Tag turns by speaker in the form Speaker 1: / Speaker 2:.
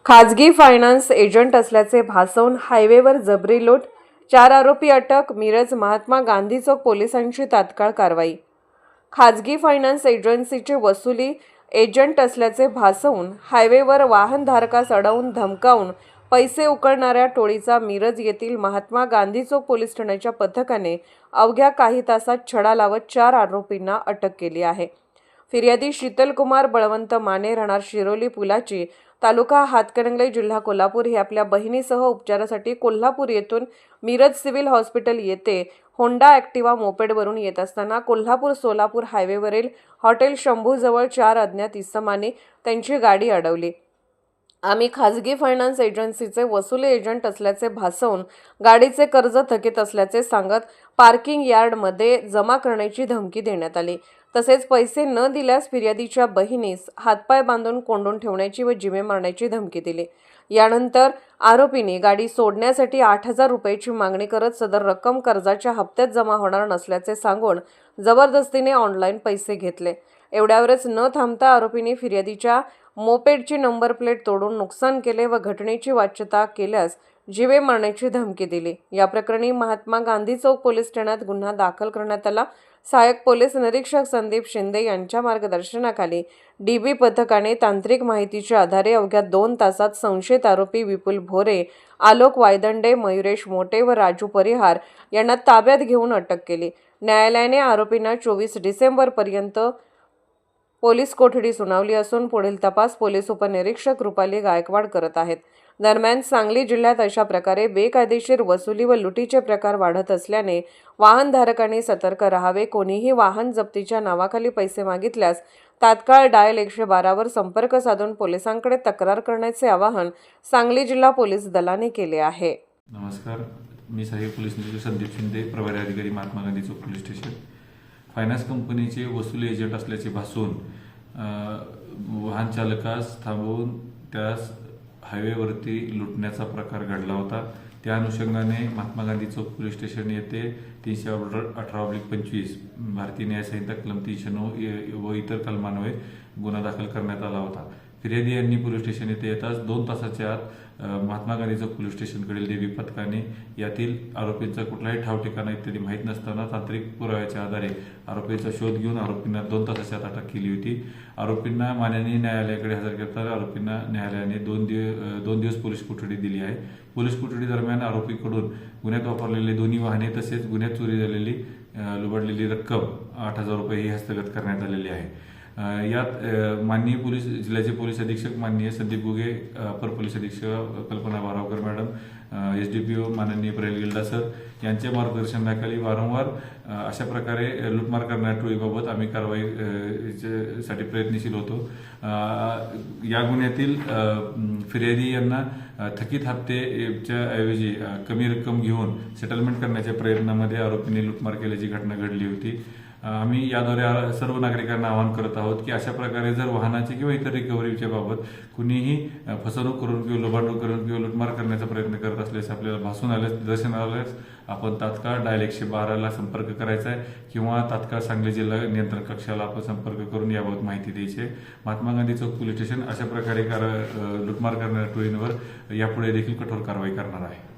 Speaker 1: खाजगी finance agent असल्याचे भासवून हायवेवर जबरी लूट, 4 आरोपी अटक. मिरज महात्मा गांधी चौक पोलिसांची तात्काळ कारवाई. खाजगी फायनान्स एजन्सीचे वसुली एजंट असल्याचे भासवून हायवेवर वाहनधारकास अडवून धमकावून पैसे उकळणाऱ्या टोळीचा मिरज येथील महात्मा गांधी चौक पोलीस ठाण्याच्या पथकाने अवघ्या काही तासात छडा लावत 4 आरोपींना अटक केली आहे. फिर्यादी शीतलकुमार बळवंत माने, राहणार शिरोली पुलाची, तालुका हातकणंगले, जिल्हा कोल्हापूर, हे आपल्या बहिणीसह उपचारासाठी कोल्हापूर येथून मिरज सिव्हिल हॉस्पिटल येथे होंडा ॲक्टिवा मोपेडवरून येत असताना कोल्हापूर सोलापूर हायवेवरील हॉटेल शंभूजवळ 4 अज्ञात इसमांनी त्यांची गाडी अडवली. आम्ही खाजगी फायनान्स एजन्सीचे वसुली एजंट असल्याचे भासवून गाडीचे कर्ज थकीत असल्याचे सांगत पार्किंग यार्डमध्ये जमा करण्याची धमकी देण्यात आली. तसेच पैसे न दिल्यास फिर्यादीच्या बहिणीस हातपाय बांधून कोंडून ठेवण्याची व जिवे मारण्याची धमकी दिली. यानंतर आरोपींनी गाडी सोडण्यासाठी 8,000 रुपयाची मागणी करत सदर रक्कम कर्जाच्या हप्त्यात जमा होणार नसल्याचे सांगून जबरदस्तीने ऑनलाईन पैसे घेतले. एवढ्यावरच न थांबता आरोपींनी फिर्यादीच्या मोपेडची नंबर प्लेट तोडून नुकसान केले व घटनेची वाच्यता केल्यास जिवे मारण्याची धमकी दिली. या प्रकरणी महात्मा गांधी चौक पोलीस ठाण्यात गुन्हा दाखल करण्यात आला. सहाय्यक पोलीस निरीक्षक संदीप शिंदे यांच्या मार्गदर्शनाखाली डीबी पथकाने तांत्रिक माहितीच्या आधारे अवघ्या 2 तासात संशयित आरोपी विपुल भोरे, आलोक वायदंडे, मयुरेश मोटे व राजू परिहार यांना ताब्यात घेऊन अटक केली. न्यायालयाने आरोपींना 24 डिसेंबरपर्यंत पोलीस कोठडी सुनावली असून पुढील तपास पोलीस उपनिरीक्षक रुपाली गायकवाड करत आहेत. दरम्यान सांगली जिल्ह्यात अशा प्रकारे बेकायदेशीर वसुली व लुटीचे प्रकार वाढत असल्याने वाहनधारकांनी सतर्क राहावे. कोणीही वाहन जप्तीच्या नावाखाली पैसे मागितल्यास तात्काळ डायल 112 वर संपर्क साधून पोलिसांकडे तक्रार करण्याचे आवाहन सांगली जिल्हा पोलीस दलाने केले आहे.
Speaker 2: नमस्कार, मी सहाय्यक पोलीस निरीक्षक संदीप शिंदे, प्रभारी अधिकारी, महात्मा गांधी चौक पोलीस स्टेशन. फायनान्स कंपनीचे वसुली एजंट असल्याचे भासून वाहन चालकास थांबवून त्यास हायवेवरती लुटण्याचा प्रकार घडला होता. त्या अनुषंगाने महात्मा गांधी चौक पोलीस स्टेशन येथे 318/25 भारतीय न्याय संहिता कलम 309 व इतर कलमान्वये गुन्हा दाखल करण्यात आला होता. फिर्यादी यांनी पोलीस स्टेशन येथे येताच 2 तासाच्या आत महात्मा गांधी चौक पोलीस स्टेशनकडील देवी पथकाने यातील आरोपींचा कुठलाही ठाव ठिकाणा इत्यादी माहीत नसताना तांत्रिक पुराव्याच्या आधारे आरोपींचा शोध घेऊन आरोपींना 2 तासाच्या आत अटक केली होती. आरोपींना माननीय न्यायालयाकडे हजर करताना आरोपींना न्यायालयाने 2 दिवस पोलीस कोठडी दिली आहे. पोलीस कोठडी दरम्यान आरोपीकडून गुन्ह्यात वापरलेले दोन्ही वाहने तसेच गुन्ह्यात चोरी झालेली लुबाडलेली रक्कम 8,000 रुपये ही हस्तगत करण्यात आलेली आहे. यात माननीय जिल्ह्याचे पोलीस अधीक्षक माननीय संदीप गुगे, अपर पोलीस अधीक्षक कल्पना बारावकर मॅडम, SDPO माननीय प्रेल गिल्डा सर यांच्या मार्गदर्शनाखाली वारंवार अशा प्रकारे लूटमार करणाऱ्या टोळीबाबत आम्ही कारवाईसाठी प्रयत्नशील होतो. या गुन्ह्यातील फिर्यादी यांना थकीत हप्त्याच्या ऐवजी कमी रक्कम घेऊन सेटलमेंट करण्याच्या प्रयत्नामध्ये आरोपींनी लूटमार केल्याची घटना घडली होती. आम्ही याद्वारे सर्व नागरिकांना आवाहन करत आहोत की अशा प्रकारे जर वाहनाची किंवा इतर रिकव्हरीच्या बाबत कुणीही फसवणूक करून किंवा लुबाडणूक करून किंवा लुटमार करण्याचा प्रयत्न करत असल्यास आपल्याला भासून आल्यास दर्शन आल्यास आपण तात्काळ डायल 112 संपर्क करायचा आहे किंवा तात्काळ सांगली जिल्हा नियंत्रण कक्षाला आपण संपर्क करून याबाबत माहिती द्यायची आहे. महात्मा गांधी चौक पोलीस स्टेशन अशा प्रकारे लुटमार करणाऱ्या टोळींवर यापुढे देखील कठोर कारवाई करणार आहे.